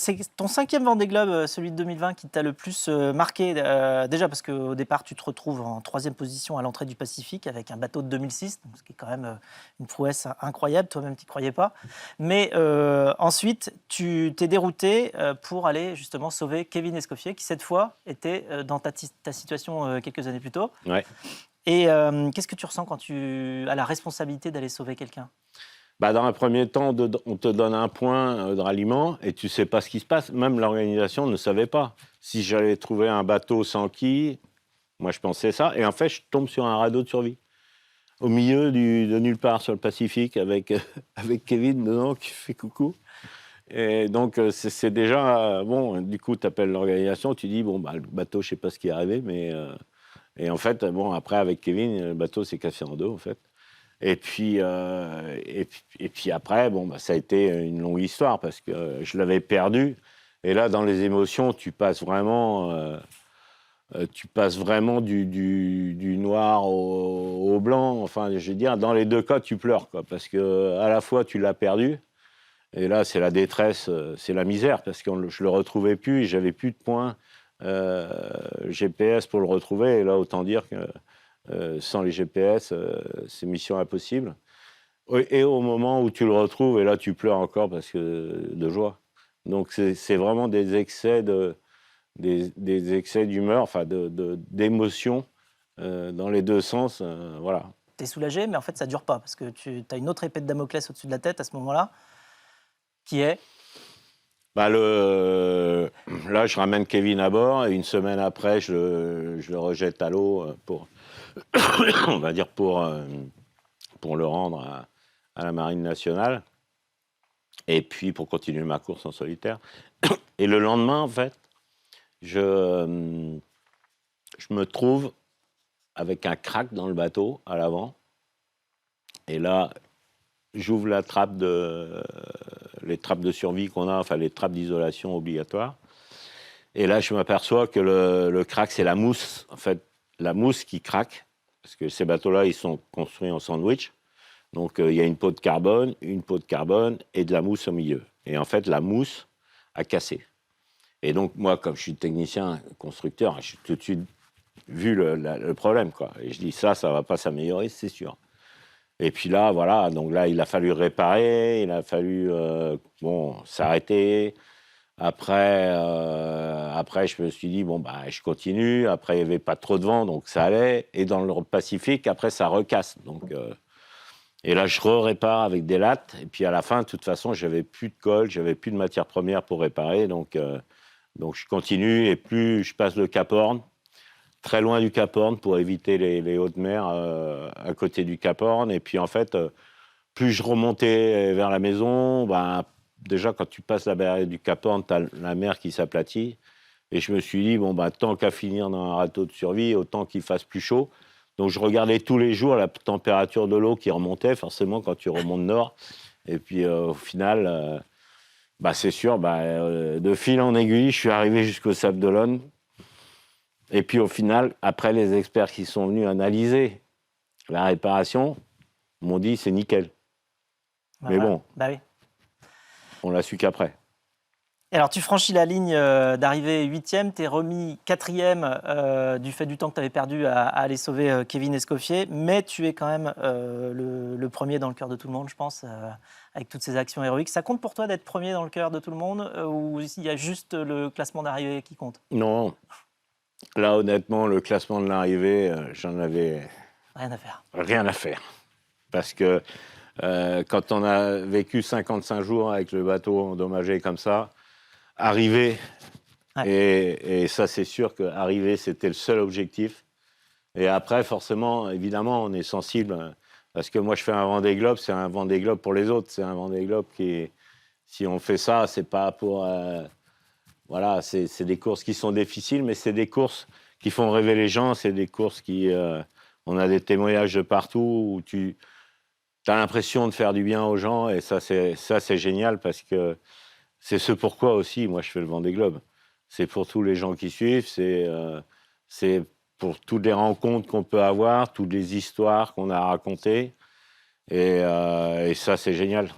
C'est ton 5e Vendée Globe, celui de 2020 qui t'a le plus, marqué, déjà parce qu'au départ, tu te retrouves en 3e position à l'entrée du Pacifique avec un bateau de 2006, donc ce qui est quand même, une prouesse incroyable, toi-même tu y croyais pas. Mais, ensuite, tu t'es dérouté, pour aller justement sauver Kevin Escoffier qui cette fois était, dans ta situation, quelques années plus tôt. Ouais. Et qu'est-ce que tu ressens quand tu as la responsabilité d'aller sauver quelqu'un? Bah, dans un premier temps, on te donne un point de ralliement et tu sais pas ce qui se passe. Même l'organisation ne savait pas. Si j'allais trouver un bateau sans quille, moi je pensais ça. Et en fait, je tombe sur un radeau de survie. Au milieu de nulle part sur le Pacifique avec, avec Kevin dedans qui fait coucou. Et donc, c'est déjà. Bon, du coup, tu appelles l'organisation, tu dis, bon, bah, le bateau, je sais pas ce qui est arrivé, mais. Et en fait, bon, après, avec Kevin, le bateau s'est cassé en deux, en fait. Et puis après, bon, bah, ça a été une longue histoire parce que je l'avais perdu. Et là, dans les émotions, tu passes vraiment du noir au blanc. Enfin, je veux dire, dans les deux cas, tu pleures, quoi, parce que à la fois, tu l'as perdu. Et là, c'est la détresse, c'est la misère, parce que je le retrouvais plus et j'avais plus de points GPS pour le retrouver. Et là, autant dire que sans les GPS, c'est mission impossible. Et au moment où tu le retrouves, et là tu pleures encore parce que de joie. Donc c'est vraiment des excès d'humeur, enfin d'émotion dans les deux sens, voilà. Tu es soulagé, mais en fait ça dure pas parce que tu as une autre épée de Damoclès au-dessus de la tête à ce moment-là, qui est? Bah là, je ramène Kevin à bord et une semaine après, je le rejette à l'eau on va dire pour le rendre à la Marine nationale et puis pour continuer ma course en solitaire. Et le lendemain, en fait, je me trouve avec un crack dans le bateau à l'avant. Et là, j'ouvre les trappes de survie qu'on a, enfin les trappes d'isolation obligatoires. Et là, je m'aperçois que le crack, c'est la mousse. En fait, la mousse qui craque, parce que ces bateaux-là, ils sont construits en sandwich. Donc, il y a une peau de carbone et de la mousse au milieu. Et en fait, la mousse a cassé. Et donc, moi, comme je suis technicien, constructeur, j'ai tout de suite vu le problème, quoi. Et je dis, ça va pas s'améliorer, c'est sûr. Et puis là, voilà, donc là, il a fallu réparer, il a fallu, s'arrêter. Après, je me suis dit, bon, bah, je continue. Après, il n'y avait pas trop de vent, donc ça allait. Et dans le Pacifique, après, ça recasse. Donc, et là, je répare avec des lattes. Et puis, à la fin, de toute façon, j'avais plus de colle, j'avais plus de matière première pour réparer. Donc, je continue. Et plus je passe le Cap Horn, très loin du Cap Horn pour éviter les hautes mers à côté du Cap Horn. Et puis, en fait, plus je remontais vers la maison, ben, déjà, quand tu passes la barrière du Cap Horn, tu as la mer qui s'aplatit. Et je me suis dit, bon, ben, tant qu'à finir dans un râteau de survie, autant qu'il fasse plus chaud. Donc, je regardais tous les jours la température de l'eau qui remontait, forcément, quand tu remontes nord. Et puis, au final, bah, c'est sûr, de fil en aiguille, je suis arrivé jusqu'au Sable d'Olonne. Et puis, au final, après, les experts qui sont venus analyser la réparation m'ont dit, c'est nickel. Bah, Mais voilà. bon, Bah oui. on l'a su qu'après. Et alors tu franchis la ligne, d'arrivée 8e, tu es remis 4e, du fait du temps que tu avais perdu à aller sauver, Kevin Escoffier, mais tu es quand même, le 1er dans le cœur de tout le monde, je pense, avec toutes ces actions héroïques. Ça compte pour toi d'être 1er dans le cœur de tout le monde, ou il y a juste le classement d'arrivée qui compte? Non, là, honnêtement, le classement de l'arrivée, j'en avais Rien à faire. rien à faire. Parce que quand on a vécu 55 jours avec le bateau endommagé comme ça, arriver, Ouais. et ça, c'est sûr qu'arriver, c'était le seul objectif. Et après, forcément, évidemment, on est sensible. Parce que moi, je fais un Vendée Globe, c'est un Vendée Globe pour les autres. C'est un Vendée Globe qui, si on fait ça, c'est pas pour. Voilà, c'est des courses qui sont difficiles, mais c'est des courses qui font rêver les gens. C'est des courses qui. On a des témoignages de partout où tu as l'impression de faire du bien aux gens. Et ça, c'est génial parce que c'est ce pourquoi aussi, moi, je fais le Vendée Globe. C'est pour tous les gens qui suivent, c'est pour toutes les rencontres qu'on peut avoir, toutes les histoires qu'on a racontées. Et ça, c'est génial.